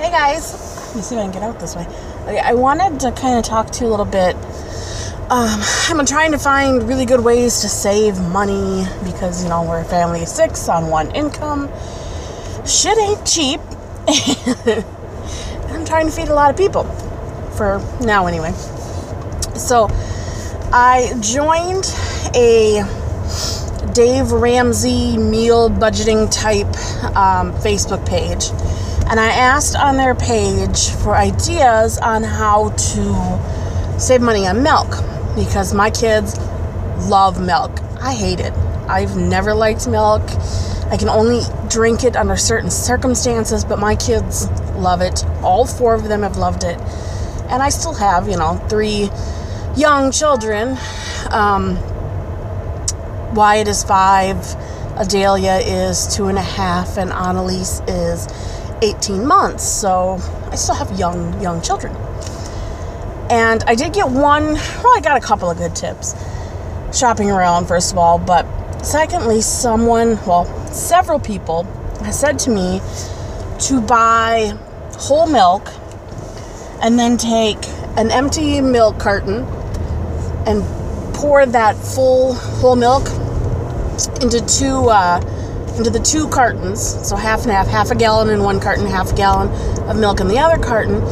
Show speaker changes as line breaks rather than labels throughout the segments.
Hey guys, let me see if I can get out this way. I wanted to kind of talk to you a little bit. I'm trying to find really good ways to save money because, we're a family of 6 on one income. Shit ain't cheap. I'm trying to feed a lot of people, for now anyway. So I joined a Dave Ramsey meal budgeting type Facebook page. And I asked on their page for ideas on how to save money on milk because my kids love milk. I hate it. I've never liked milk. I can only drink it under certain circumstances, but my kids love it. All 4 of them have loved it. And I still have, 3 young children. Wyatt is 5, Adelia is 2.5, and Annalise is 18 months, so I still have young children. And I did get I got a couple of good tips. Shopping around, first of all, but secondly, several people have said to me to buy whole milk and then take an empty milk carton and pour that full whole milk into the 2 cartons, so half and half a gallon in one carton, half a gallon of milk in the other carton,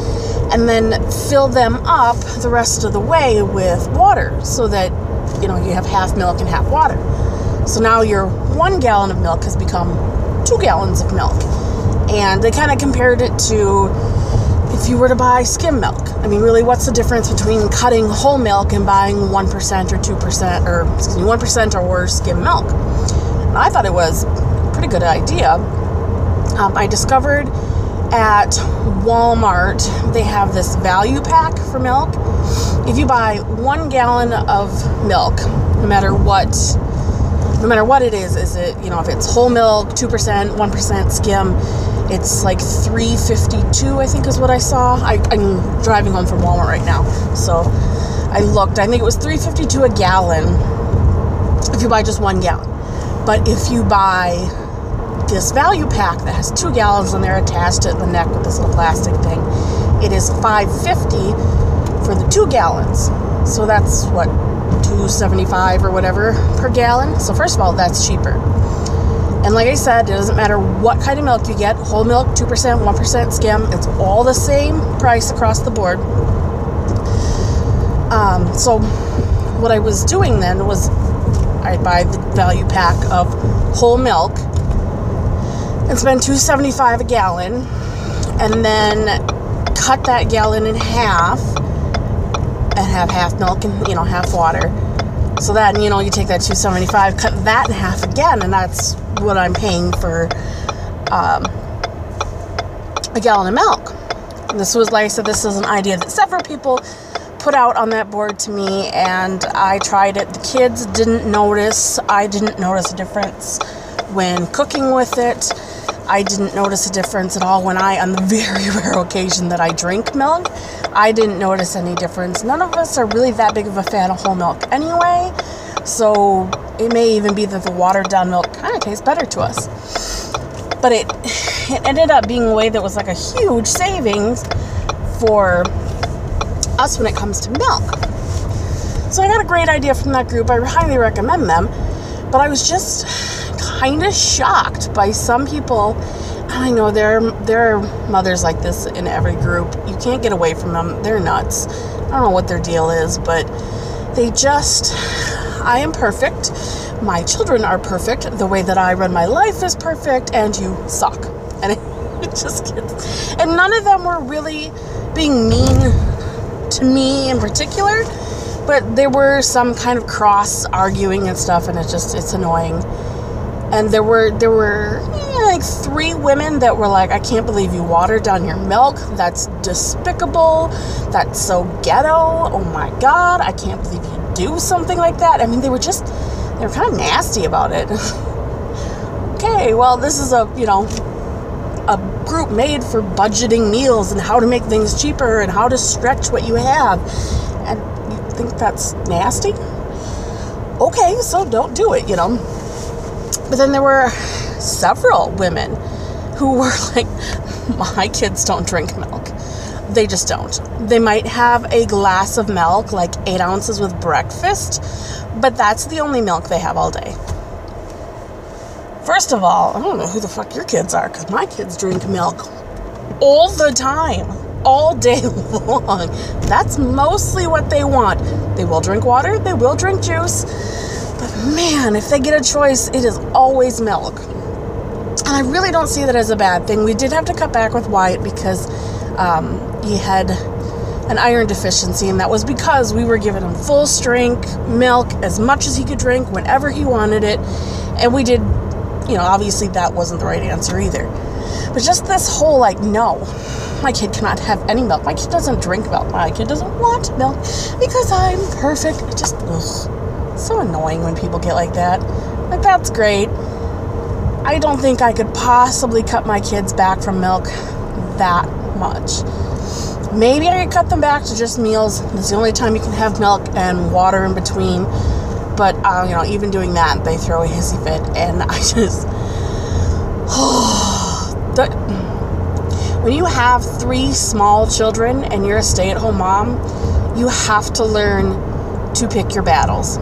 and then fill them up the rest of the way with water so that, you have half milk and half water. So now your 1 gallon of milk has become 2 gallons of milk. And they kind of compared it to if you were to buy skim milk. I mean, really, what's the difference between cutting whole milk and buying 1% or 2%, or 1% or skim milk? And I thought it was a pretty good idea. I discovered at Walmart, they have this value pack for milk. If you buy 1 gallon of milk, no matter what it is it, if it's whole milk, 2%, 1% skim, it's like $3.52, I think is what I saw. I'm driving home from Walmart right now, so I looked. I think it was $3.52 a gallon if you buy just 1 gallon. But if you buy this value pack that has 2 gallons and they're attached to the neck with this little plastic thing, it is $5.50 for the 2 gallons. So that's what, $2.75 or whatever per gallon. So first of all, that's cheaper. And like I said, it doesn't matter what kind of milk you get, whole milk, 2%, 1% skim, it's all the same price across the board. So what I was doing then was I'd buy the value pack of whole milk and spend $2.75 a gallon, and then cut that gallon in half and have half milk and half water. So then you take that $2.75, cut that in half again, and that's what I'm paying for a gallon of milk. And this was, like I said, this is an idea that several people put out on that board to me, and I tried it. The kids didn't notice. I didn't notice a difference when cooking with it. I didn't notice a difference at all when on the very rare occasion that I drink milk, I didn't notice any difference. None of us are really that big of a fan of whole milk anyway, so it may even be that the watered down milk kind of tastes better to us. But it ended up being a way that was like a huge savings for us when it comes to milk. So I got a great idea from that group. I highly recommend them. But I was just kind of shocked by some people. And I know there are mothers like this in every group. You can't get away from them. They're nuts. I don't know what their deal is, but I am perfect. My children are perfect. The way that I run my life is perfect, and you suck. And it just gets... And none of them were really being mean to me in particular, but there were some kind of cross arguing and stuff, and it's annoying. And there were like 3 women that were like, I can't believe you watered down your milk. That's despicable. That's so ghetto. Oh my God, I can't believe you do something like that. I mean, they were kind of nasty about it. Okay, well, this is a group made for budgeting meals and how to make things cheaper and how to stretch what you have. And you think that's nasty? Okay, so don't do it, But then there were several women who were like, my kids don't drink milk. They just don't. They might have a glass of milk, like 8 ounces with breakfast, but that's the only milk they have all day. First of all, I don't know who the fuck your kids are, because my kids drink milk all the time, all day long. That's mostly what they want. They will drink water, they will drink juice, but man, if they get a choice, it is always milk. And I really don't see that as a bad thing. We did have to cut back with Wyatt because he had an iron deficiency, and that was because we were giving him full strength milk as much as he could drink whenever he wanted it. And we did, obviously that wasn't the right answer either. But just this whole no, my kid cannot have any milk. My kid doesn't drink milk. My kid doesn't want milk because I'm perfect. It just, so annoying when people get like that. Like, that's great. I don't think I could possibly cut my kids back from milk that much. Maybe I could cut them back to just meals. It's the only time you can have milk and water in between. But, even doing that, they throw a hissy fit. And I just... when you have 3 small children and you're a stay-at-home mom, you have to learn to pick your battles.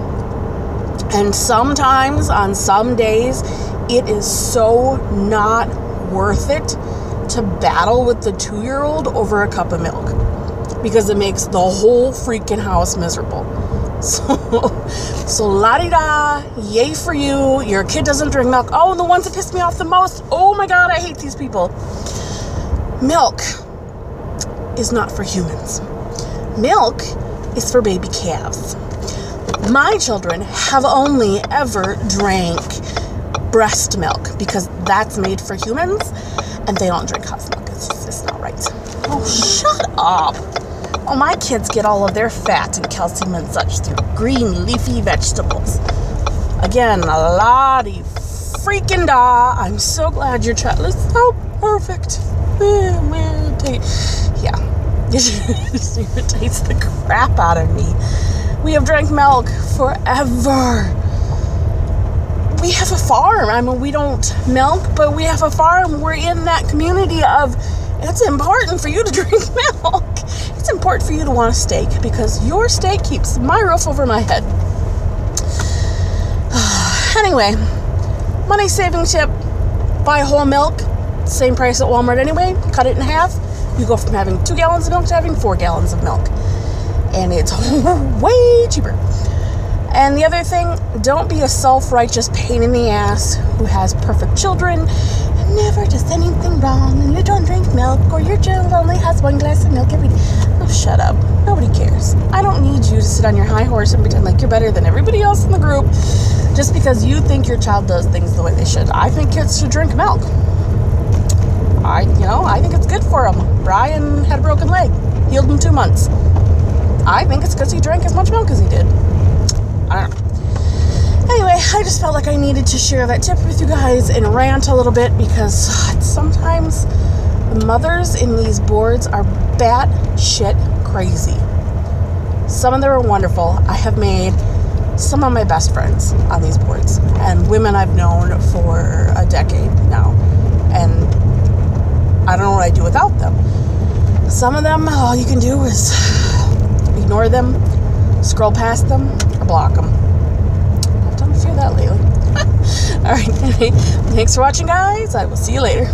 And sometimes, on some days, it is so not worth it to battle with the 2-year-old over a cup of milk, because it makes the whole freaking house miserable. So la-di-da, yay for you. Your kid doesn't drink milk. Oh, and the ones that piss me off the most, oh my God, I hate these people. Milk is not for humans. Milk is for baby calves. My children have only ever drank breast milk because that's made for humans, and they don't drink cow's milk. It's not right. Oh, shut up. Oh, my kids get all of their fat and calcium and such through green leafy vegetables. Again, a lottie freaking da. I'm so glad your child is so perfect. Yeah, it irritates the crap out of me. We have drank milk forever. We have a farm. I mean, we don't milk, but we have a farm. We're in that community of, it's important for you to drink milk. It's important for you to want a steak, because your steak keeps my roof over my head. Anyway, money saving tip, buy whole milk, same price at Walmart anyway, cut it in half. You go from having 2 gallons of milk to having 4 gallons of milk. And it's way cheaper. And the other thing, don't be a self-righteous pain in the ass who has perfect children and never does anything wrong, and you don't drink milk, or your child only has 1 glass of milk every day. Oh, shut up. Nobody cares. I don't need you to sit on your high horse and pretend like you're better than everybody else in the group just because you think your child does things the way they should. I think kids should drink milk. I think it's good for them. Brian had a broken leg. Healed in 2 months. I think it's because he drank as much milk as he did. I don't know. Anyway, I just felt like I needed to share that tip with you guys and rant a little bit, because sometimes the mothers in these boards are batshit crazy. Some of them are wonderful. I have made some of my best friends on these boards, and women I've known for a decade now, and I don't know what I'd do without them. Some of them, all you can do is ignore them, scroll past them, or block them. I've done a few of that lately. All right, anyway, thanks for watching, guys. I will see you later.